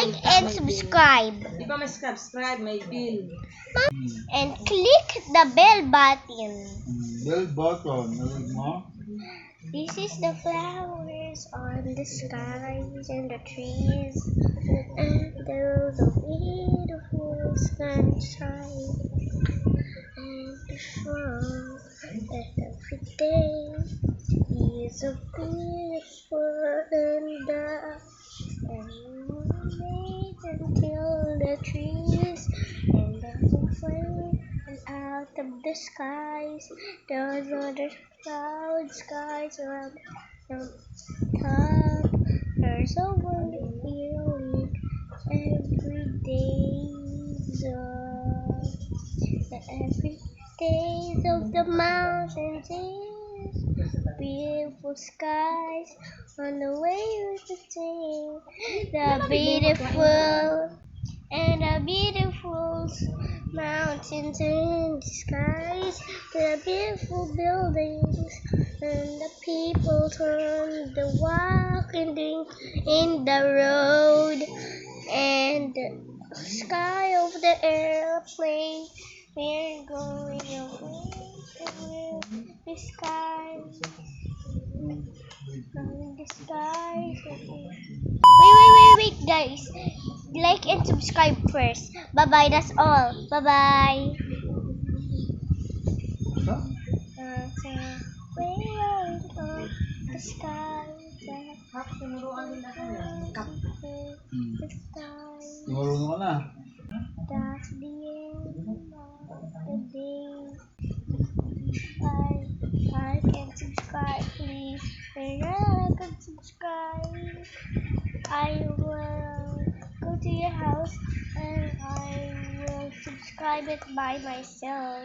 like and subscribe. Di ba may subscribe, may bill. And click the bell button. Bell button. Narinig mo? This is the flowers on the skies and the trees and those beautiful sunshine and the sun that every day is so beautiful and wait until the trees and the flame and out of the skies those other cloud skies around the top. There's a wonderful feeling every day. The every days of the mountains is beautiful skies on the way with the sing. The beautiful and the beautiful mountains in the skies, the beautiful buildings and the people on the walking in the road and the sky over the airplane. We're going away the sky. The sky. Wait, guys. Like and subscribe first. Bye-bye, that's all. Bye-bye. So, way on the sky. The sky. Marunong ka na. That's the end of the day. Like and subscribe, please. Like and subscribe. I will go to your house and I will subscribe it by myself.